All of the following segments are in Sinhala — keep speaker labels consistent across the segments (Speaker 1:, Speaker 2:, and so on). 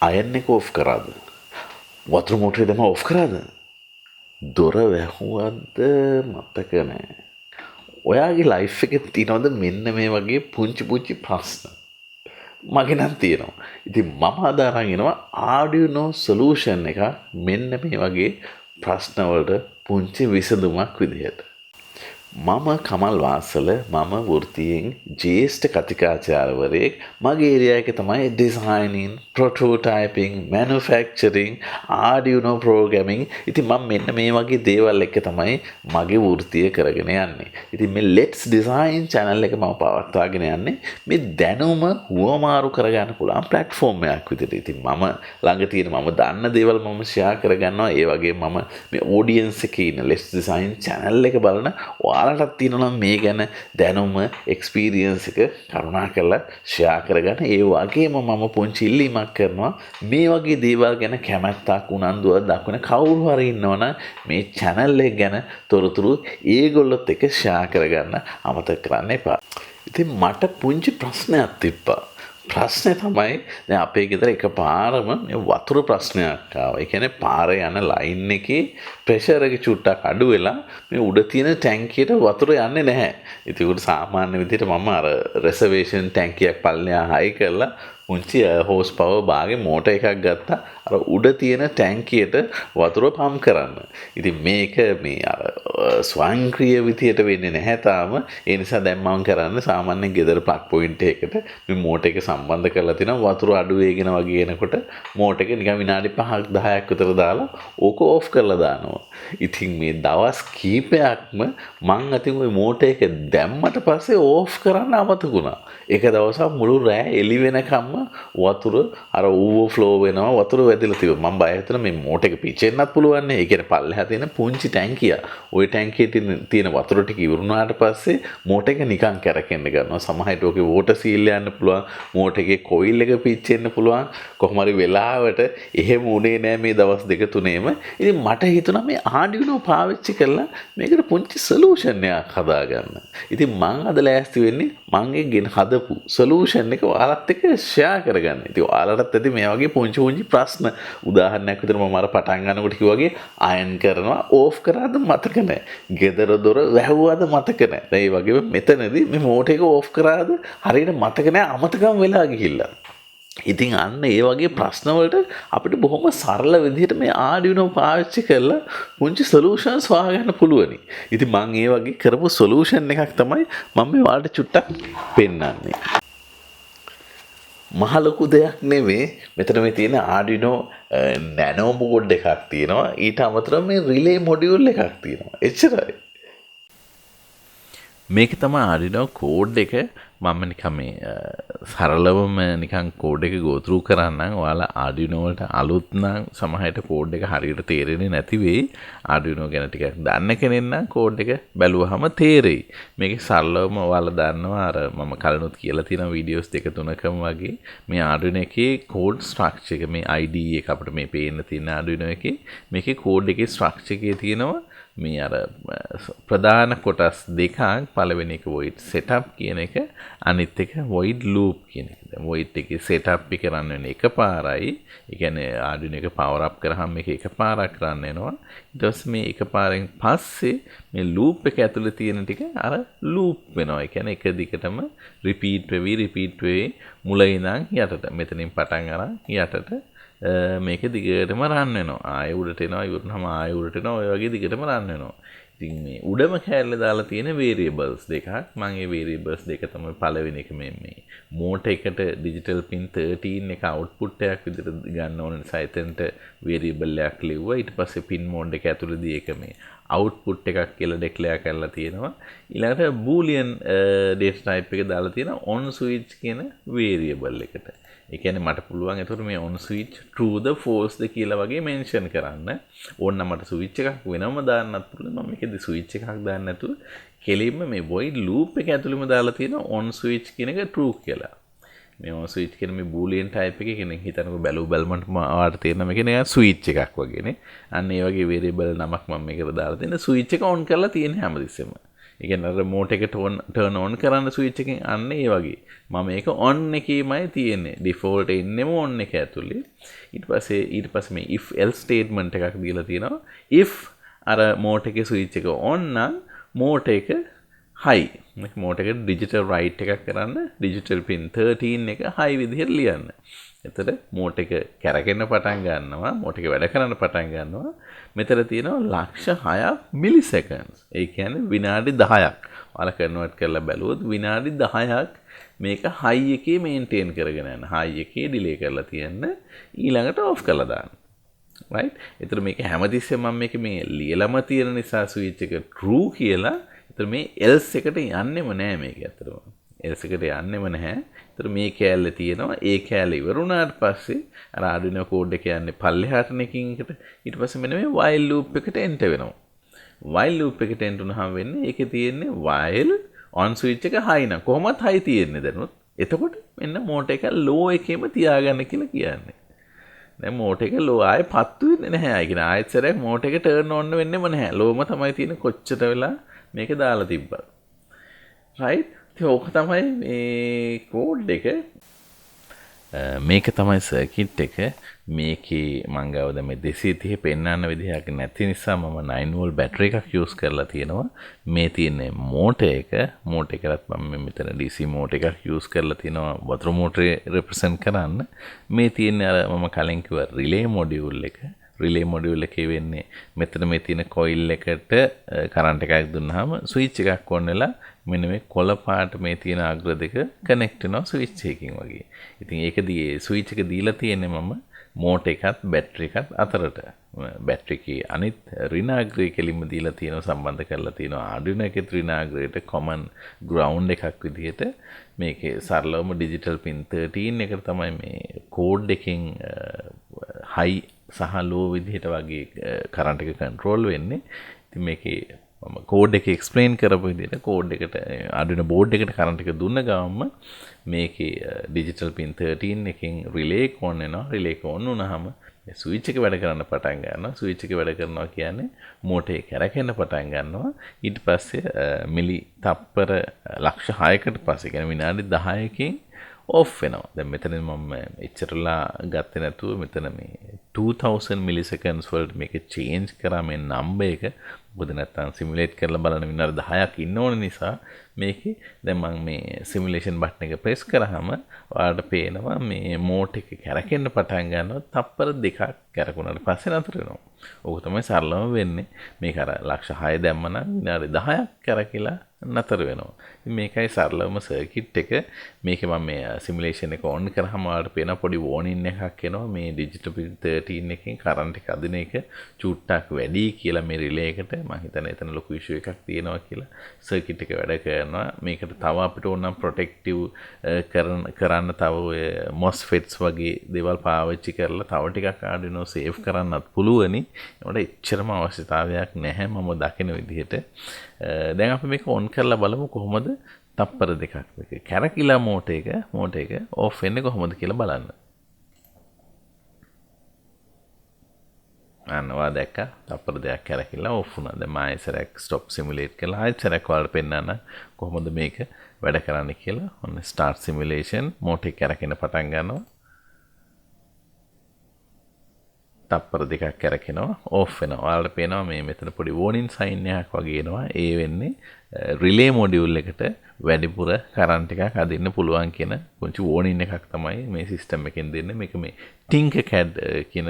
Speaker 1: අයන් එක ඕෆ් කරාද? වතුර මෝටරේ දැම්ම ඕෆ් කරාද? දොර වැහුවද මතක නෑ. ඔයාගේ ලයිෆ් එකේ තියෙනවද මෙන්න මේ වගේ පුංචි පුංචි ප්‍රශ්න? මගේ නම් තියෙනවා. ඉතින් මම අද අරන් එනවා Arduino solution එක මෙන්න මේ වගේ ප්‍රශ්න වලට පුංචි විසඳුමක් විදිහට. මම කමල් වාසල මම වෘත්තියෙන් ජ්‍යෙෂ්ඨ කතිකාචාර්යවරයෙක්. මගේ ඒරියා එක තමයි ඩිසයිනින්, ප්‍රොටෝටයිපින්, මැනුෆැක්චරින්, ආඩියුනෝ ප්‍රෝග්‍රෑමින්. ඉතින් මම මෙන්න මේ වගේ දේවල් එක තමයි මගේ වෘත්තිය කරගෙන යන්නේ. ඉතින් මේ Let's Design channel එක මම පවත්වාගෙන යන්නේ මේ දැනුම හුවමාරු කරගන්න පුළුවන් platform එකක් විදිහට. ඉතින් මම ළඟ තියෙන මම දන්න දේවල් මම share කරගන්නවා. ඒ වගේම මම මේ audience එකේ ඉන්න Let's Design channel එක බලන ඔයාලටත් තියෙනවා මේ ගැන දැනුම එක්ස්පීරියන්ස් එක කරුණාකරලා ෂෙයා කරගන්න. ඒ වගේම මම පොන්චි ඉල්ලීමක් කරනවා මේ වගේ දේවල් ගැන කැමැත්තක් උනන්දුවක් දක්වන කවුරු හරි ඉන්නවනම් මේ channel එක ගැන තොරතුරු ඒගොල්ලොත් එක්ක ෂෙයා කරගන්න අමතක කරන්න එපා. ඉතින් මට පුංචි ප්‍රශ්නයක් තිබ්බා. ප්‍රශ්නේ තමයි දැන් අපේ ගෙදර එකපාරම මේ වතුර ප්‍රශ්නයක් ආවා. ඒ කියන්නේ පාරේ යන ලයින් එකේ ප්‍රෙෂර් එක චුට්ටක් අඩු වෙලා මේ උඩ තියෙන ටැංකියට වතුර යන්නේ නැහැ. ඉතින් උඩ සාමාන්‍ය විදිහට මම අර රිසර්වේෂන් ටැංකියක් පල්ලෙහා හයි කරලා උන්චි හෝස් පවර් බාගේ මෝටර් එකක් ගත්තා අර උඩ තියෙන ටැංකියට වතුර පම්ප් කරන්න. ඉතින් මේක මේ අර ස්වයංක්‍රීය විදියට වෙන්නේ නැහැ තාම. ඒ නිසා දැන් මම කරන්නේ සාමාන්‍යයෙන් ගෙදර ප්ලග් පොයින්ට් එකකට මේ මෝටර් එක සම්බන්ධ කරලා තිනවා වතුර අඩු වේගෙන වගේ එනකොට මෝටර් එක නිකන් විනාඩි 5ක් 10ක් විතර දාලා ඕක ඕෆ් කරලා දානවා. ඉතින් මේ දවස් කීපයක්ම මං අතින් ওই මෝටර් එක දැම්මට පස්සේ ඕෆ් කරන්න අමතක වුණා. එක දවසක් මුළු රෑ එළි වෙනකම්ම වතුර අර ඕවර්ෆ්ලෝ වෙනවා වතුර වැදිලා තිබුණා. මම බය හිතුණා මේ මෝටර් එක පිච්චෙන්නත් පුළුවන් නේ. ඒ කියන්නේ පල්ලෙහා තියෙන පුංචි ටැංකිය. ওই ටැංකියේ තියෙන වතුර ටික ඉවරුනාට පස්සේ මෝටර් එක නිකන් කැරකෙන්න ගන්නවා. සමහරවිට ඔකේ වෝටර් සීල් යන්න පුළුවන්. මෝටර් එකේ කොයිල් එක පිච්චෙන්න පුළුවන්. කොහොම හරි වෙලාවට එහෙම උනේ නෑ මේ දවස් දෙක තුනේම. ඉතින් මට හිතුණා මේ Arduino පාවිච්චි කරලා මේකට පුංචි සොලියුෂන් එකක් හදාගන්න. ඉතින් මං අද ලෑස්ති වෙන්නේ මං ගෙන් හදපු සොලියුෂන් එක ඔයාලත් එක්ක ෂෙයා කරගන්න. ඉතින් ඔයාලටත් ඇති මේ වගේ පුංචි පුංචි ප්‍රශ්න උදාහරණයක් විදිහට මම අර පටන් ගන්නකොට කිව්වා වගේ අයන් කරනවා ඕෆ් කරාද මතක නැහැ. ගෙදර දොර වැහුවාද මතක නැහැ. දැන් ඒ වගේම මෙතනදී මේ මෝටර් එක ඕෆ් කරාද හරියට මතක නැහැ අමතකම් වෙලා ගිහිල්ලා. ඉතින් අන්න ඒ වගේ ප්‍රශ්න වලට අපිට බොහොම සරල විදිහට මේ Arduino පාවිච්චි කරලා පුංචි සොලියුෂන්ස් හොයාගන්න පුළුවනි. ඉතින් මම ඒ වගේ කරපු සොලියුෂන් එකක් තමයි මම මේ ඔයාලට චුට්ටක් පෙන්නන්නේ. මහ ලොකු දෙයක් නෙවෙයි. මෙතන මේ තියෙන Arduino Nano board එකක් තියෙනවා. ඊට අමතරව මේ relay module එකක් තියෙනවා. එච්චරයි. මේක තමයි Arduino කෝඩ් එක. මම නිකන් මේ සරලවම නිකන් කෝඩ් එක go through කරන්නම්. ඔයාලා Arduino වලට අලුත් නම් සමහරට කෝඩ් එක හරියට තේරෙන්නේ නැති වෙයි. Arduino ගැන ටිකක් දන්න කෙනෙක් නම් කෝඩ් එක බැලුවහම තේරෙයි. මේක සරලවම ඔයාලා දන්නවා අර මම කලිනුත් කියලා තියෙන වීඩියෝස් දෙක තුනකම වගේ මේ Arduino එකේ කෝඩ් ස්ට්‍රක්චර් එක මේ IDE එක අපිට මේ පේන්න තියෙන Arduino එකේ මේකේ කෝඩ් එකේ ස්ට්‍රක්චර් එකේ තියෙනවා මේ අර ප්‍රධාන කොටස් දෙකක්. පළවෙනි එක void setup කියන එක, අනිත් එක void loop කියන එක. දැන් void එකේ setup එක රන් වෙන එකපාරයි. ඒ කියන්නේ Arduino එක power up කරාම මේක එකපාරක් රන් වෙනවා. ඊට පස්සේ මේ එකපාරෙන් පස්සේ මේ loop එක ඇතුලේ තියෙන ටික අර loop වෙනවා. ඒ කියන්නේ එක දිගටම repeat වෙවි මුල ඉඳන් යටට. මෙතනින් පටන් අරන් යටට මේක දිගටම රන් වෙනවා. ආයෙ උඩට එනවා, ඉවරනම ආයෙ උඩට එනවා. ඔය වගේ දිගටම රන් වෙනවා. ඉතින් මේ උඩම කැලේ දාලා තියෙන variables දෙකක්. මම මේ variables දෙක තමයි පළවෙනි එක මේ මෝටර් එකට digital pin 13 එක output එකක් විදිහට ගන්න ඕන නිසා එතනට variable එකක් ලිව්වා. ඊට පස්සේ pin mode එක ඇතුළේදී ඒක මේ output එකක් කියලා declare කරලා තියෙනවා. ඊළඟට boolean data type එක දාලා තියෙනවා on switch කියන variable එකට. ඒ කියන්නේ මට පුළුවන් එතකොට මේ on switch true the false ද කියලා වගේ mention කරන්න. ඕන්න මට switch එකක් වෙනම දාන්නත් පුළුවන්. මම මේකෙදි switch එකක් දාන්න නැතුව කෙලින්ම මේ void loop එක ඇතුළෙම දාලා තියෙන on switch කියන එක true කියලා. මේ on switch කියන මේ boolean type එකේ කෙනෙක් හිතනකො බැලුවමට ආවට තේරෙන මේක නිකන් switch එකක් වගේනේ. අන්න ඒ වගේ variable නමක් මම මේකට දාලා තියෙන switch එක on කරලා තියෙන හැමතිස්සෙම. ඒ කියන්නේ රිමෝට් එක ටර්න් ඔන් කරන්න ස්විච් එකෙන් අන්න ඒ වගේ. මම මේක ඔන් එකේමයි තියෙන්නේ. ඩිෆෝල්ට් එන්නෙම ඔන් එක ඇතුලේ. ඊට පස්සේ මේ if else statement එකක් දීලා තියෙනවා. if අර මෝටර් එකේ ස්විච් එක ඔන් නම් මෝටර් එක හයි. මෝටර් එකට ඩිජිටල් රයිට් එකක් කරන්න ඩිජිටල් පින් 13 එක හයි විදිහට ලියන්න. එතකොට මෝටර් එක කැරකෙන්න පටන් ගන්නවා. මෝටර් එක වැඩ කරන්න පටන් ගන්නවා. මෙතන තියෙනවා ලක්ෂ 6ක් මිලිසෙකන්ඩ්ස්. ඒ කියන්නේ විනාඩි 10ක්. ඔයාලා කන්වර්ට් කරලා බැලුවොත් විනාඩි 10ක් මේක හයි එකේ මේන්ටේන් කරගෙන යන. හයි එකේ ඩිලේ කරලා තියන්න ඊළඟට ඔෆ් කරලා දාන්න. right? එතකොට මේක හැමතිස්සෙම මම මේ ලියලම තියෙන නිසා ස්විච් එක true කියලා. එතකොට මේ else එකට යන්නෙම නෑ මේක ඇත්තටම. else එකට යන්නෙම නැහැ. එතකොට මේ කෑල්ල තියෙනවා. ඒ කෑල්ල ඉවරුණාට පස්සේ අර Arduino code එක යන්නේ පල්ලෙහාට නකින් එකට. ඊට පස්සේ මෙන්න මේ while loop එකට enter වෙනවා. while loop එකට enter වුණාම වෙන්නේ ඒකේ තියෙන්නේ while on switch එක high නම් කොහොමත් high තියෙන්නේ දැනුත්. එතකොට මෙන්න මෝටර් එක low එකේම තියාගන්න කියලා කියන්නේ. දැන් මෝටර් එක low ආයේ පත්තු වෙන්නේ නැහැ. ඒ කියන්නේ ආයෙත් සැරයක් මෝටර් එක turn on වෙන්නෙම නැහැ. lowම තමයි තියෙන්නේ කොච්චර වෙලා මේක දාලා තිබ්බත්. right? ඉතින් ඕක තමයි මේ කෝඩ් එක. මේක තමයි සර්කිට් එක. මේකේ මං ගාව දැන් මේ 230 පෙන්වන්න විදිහක් නැති නිසා මම 9 වෝල්ට් බැටරි එකක් යූස් කරලා තියෙනවා. මේ තියෙන්නේ මෝටර් එක. මෝටර් එකකට මම මෙතන DC මෝටර් එකක් යූස් කරලා තියෙනවා වතුර මෝටරේ රෙප්‍රසන්ට් කරන්න. මේ තියෙන්නේ අර මම කලින් කිව්ව රිලේ මොඩියුල් එක. රිලේ මොඩියුල් එකේ වෙන්නේ මෙතන මේ තියෙන කොයිල් එකට කරන්ට් එකක් දුන්නාම ස්විච් එකක් ඔන් වෙලා මෙන්න මේ කොළ පාට මේ තියෙන අග්‍ර දෙක කනෙක්ට් වෙනවා ස්විච් එකකින් වගේ. ඉතින් ඒකදී ස්විච් එක දීලා තියෙන්නේ මම මෝටර් එකත් බැටරි එකත් අතරට. බැටරි එකේ අනිත් ඍණාග්‍රය කෙලින්ම දීලා තියෙනවා සම්බන්ධ කරලා තියෙනවා Arduino එකේ ඍණාග්‍රයට common ground එකක් විදිහට. මේකේ සරලවම digital pin 13 එකට තමයි මේ කෝඩ් එකෙන් high සහ low විදිහට වගේ කරන්ට් එක කන්ට්‍රෝල් වෙන්නේ. ඉතින් මේකේ මම කෝඩ් එක එක්ස්ප්ලেইন කරපු විදිහට කෝඩ් එකට Arduino board එකට කරන්ට් එක දුන්න ගමන්ම මේකේ digital pin 13 එකෙන් relay එක on වෙනවා. relay එක on වුණාම මේ switch එක වැඩ කරන්න පටන් ගන්නවා. switch එක වැඩ කරනවා කියන්නේ මෝටර් එක කැරකෙන්න පටන් ගන්නවා. ඊට පස්සේ මිලි තප්පර ලක්ෂ 6කට පස්සේ කියන්නේ විනාඩි 10කින් ඔෆ් වෙනවා. දැන් මෙතන මම එච්චරලා ගත්තේ නැතුව මෙතන මේ 2000 මිලිසෙකන්ඩ්ස් වලට මේක චේන්ජ් කරා මේ නම්බර් එක. මොකද නැත්තම් සිමුලේට් කරලා බලන විනාඩි 10ක් ඉන්න ඕන නිසා මේකේ දැන් මම මේ සිමුලේෂන් බටන් එක ප්‍රෙස් කරාම ඔයාලට පේනවා මේ මෝටර් එක කැරකෙන්න පටන් ගන්නවා. තප්පර 2ක් කැරකුණාට පස්සේ නතර වෙනවා. ඕක තමයි සරලම වෙන්නේ. මේක අර ලක්ෂ 6 දැම්ම නම් විනාඩි 10ක් කැරකිලා නතර වෙනවා. මේකයි සරලවම සර්කිට් එක. මේකේ මම මේ සිමුලේෂන් එක ඔන් කරාම ඔයාලට පේන පොඩි වෝනින් එකක් එනවා. මේ ඩිජිටල් පින් 13 එකෙන් කරන්ට් එක අදින එක චුට්ටක් වැඩි කියලා මේ රිලේ එකට මම හිතන්නේ එතන ලොකු ඉෂුව එකක් තියෙනවා කියලා. සර්කිට් එක වැඩ කරනවා. මේකට තව අපිට ඕන නම් ප්‍රොටෙක්ටිව් කරන්න තව ඔය MOSFETs වගේ දේවල් පාවිච්චි කරලා තව ටිකක් Arduino සේව් කරන්නත් පුළුවනි. ඒකට එච්චරම අවශ්‍යතාවයක් නැහැ මම දකින විදිහට. දැන් අපි මේක ඔන් කරලා බලමු කොහොමද තප්පර 2ක් මේක කැරකිලා මෝටර් එක ඔෆ් වෙන්නේ කොහොමද කියලා බලන්න. අන්න ඔයා දැක්කා තප්පර 2ක් කැරකිලා ඔෆ් වුණා. දැන් මම ආයෙසරක් ස්ටොප් සිමුලේට් කරලා ආයෙසරක් ඔයාලට පෙන්නන්න කොහොමද මේක වැඩ කරන්නේ කියලා. ඔන්න ස්ටාර්ට් සිමුලේෂන් මෝටර් එක කැරකෙන පටන් ගන්නවා. තප්පර 2ක් කැරකෙනවා ඔෆ් වෙනවා. ඔයාලට පේනවා මේ මෙතන පොඩි වෝනින් සයින් එකක් වගේ එනවා. ඒ වෙන්නේ රිලේ මොඩියුල් එකට වැඩිපුර කරන්ට් එකක් අදින්න පුළුවන් කියන පුංචි වෝනින් එකක් තමයි මේ සිස්ටම් එකෙන් දෙන්නේ. මේක මේ Tinkercad කියන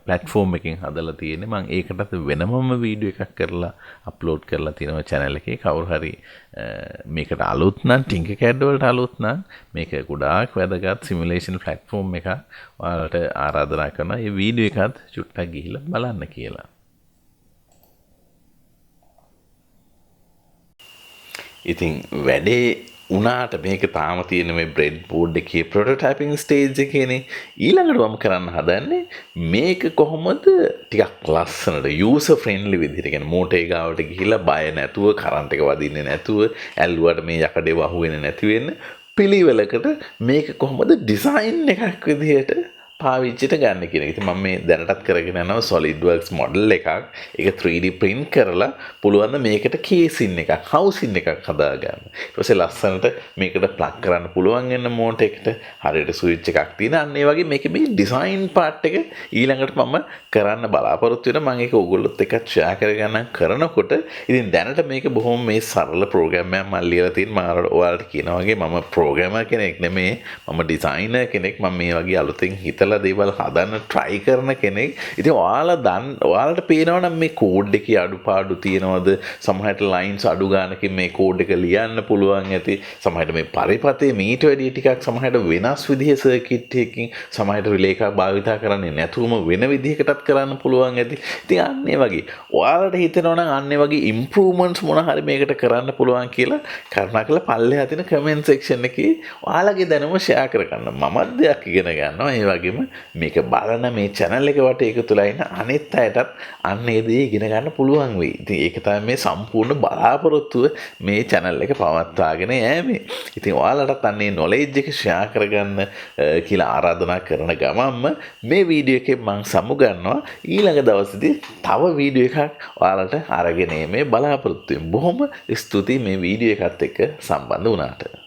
Speaker 1: platform එකෙන් හදලා තියෙන්නේ. මම ඒකටත් වෙනමම වීඩියෝ එකක් කරලා අප්ලෝඩ් කරලා තියෙනවා channel එකේ. කවුරු හරි මේකට අලුත් නම් Tinkercad වලට අලුත් නම් මේක ගොඩාක් වැදගත් සිමුලේෂන් platform එකක්. ඔයාලට ආරාධනා කරනවා මේ වීඩියෝ එකත් චුට්ටක් ගිහිල්ලා බලන්න කියලා. ඉතින් වැඩේ උනාට මේක තාම තියෙන මේ බ්‍රෙඩ් බෝඩ් එකේ ප්‍රොටෝටයිපින් ස්ටේජ් එකේනේ. ඊළඟට මම කරන්න හදන්නේ මේක කොහොමද ටිකක් ලස්සනට යූසර් ෆ්‍රෙන්ඩ්ලි විදිහට කියන්නේ මෝටර් එක ගාවට ගිහිල්ලා බය නැතුව කරන්ට් එක වදින්නේ නැතුව ඇල්ලුවට මේ යකඩේ වහුවෙන්නේ නැති වෙන්න පිළිවෙලකට මේක කොහොමද ඩිසයින් එකක් විදිහට පාවිච්චිට ගන්න කියන එක. ඉතින් මම මේ දැනටත් කරගෙන යනවා SolidWorks මොඩල් එකක්. ඒක 3D print කරලා පුළුවන් ද මේකට කේසින් එකක්, හවුසින් එකක් හදාගන්න. ඊට පස්සේ ලස්සනට මේකට ප්ලග් කරන්න පුළුවන් වෙන මෝටර් එකට හරියට ස්විච් එකක් තියෙන. අන්න ඒ වගේ මේකේ මේ ඩිසයින් පාර්ට් එක ඊළඟට මම කරන්න බලාපොරොත්තු වෙනවා. මම ඒක ඕගොල්ලොත් එක්ක ෂෙයා කරගන්න කරනකොට ඉතින් දැනට මේක බොහොම මේ සරල ප්‍රෝග්‍රෑම් එකක් මම ලියලා තියෙන. මම ඔයාලට කියනවා වගේ මම ප්‍රෝග්‍රෑමර් කෙනෙක් නෙමෙයි. මම ඩිසයිනර් කෙනෙක්. මම මේ වගේ අලුතෙන් හිතලා දේවල් හදන්න try කරන කෙනෙක්. ඉතින් ඔයාලට පේනවනම් මේ කෝඩ් එකේ අඩුපාඩු තියෙනවද? සමහරට ලයින්ස් අඩු ගන්නකින් මේ කෝඩ් එක ලියන්න පුළුවන් ඇති. සමහරට මේ පරිපතේ මීට වැඩිය ටිකක් සමහරට වෙනස් විදිහේ සර්කිට් එකකින් සමහරට රිලේ එකක් භාවිතා කරන්නේ නැතුවම වෙන විදිහකටත් කරන්න පුළුවන් ඇති. ඉතින් අන්න ඒ වගේ ඔයාලට හිතෙනවනම් අන්න ඒ වගේ ඉම්ප්‍රූව්මන්ට්ස් මොන හරි මේකට කරන්න පුළුවන් කියලා කරුණාකරලා පල්ලෙහා තියෙන කමෙන්ට් සෙක්ෂන් එකේ ඔයාලගේ දැනුම ෂෙයා කරගන්න. මමත් දෙයක් ඉගෙන ගන්නවා. ඒ වගේම මේක බලන මේ channel එක වටේ එකතුලා ඉන්න අනිත් අයටත් අන්න ඒ දේ ඉගෙන ගන්න පුළුවන් වෙයි. ඉතින් ඒක තමයි මේ සම්පූර්ණ බලාපොරොත්තුව මේ channel එක පවත්වාගෙන යෑමේ. ඉතින් ඔයාලටත් අන්න ඒ knowledge එක ෂෙයා කරගන්න කියලා ආරාධනා කරන ගමන්ම මේ වීඩියෝ එකෙන් මම සමුගන්නවා. ඊළඟ දවසේදී තව වීඩියෝ එකක් ඔයාලට අරගෙන මේ බලාපොරොත්තු වෙමු. බොහොම ස්තුතියි මේ වීඩියෝ එකත් එක්ක සම්බන්ධ වුණාට.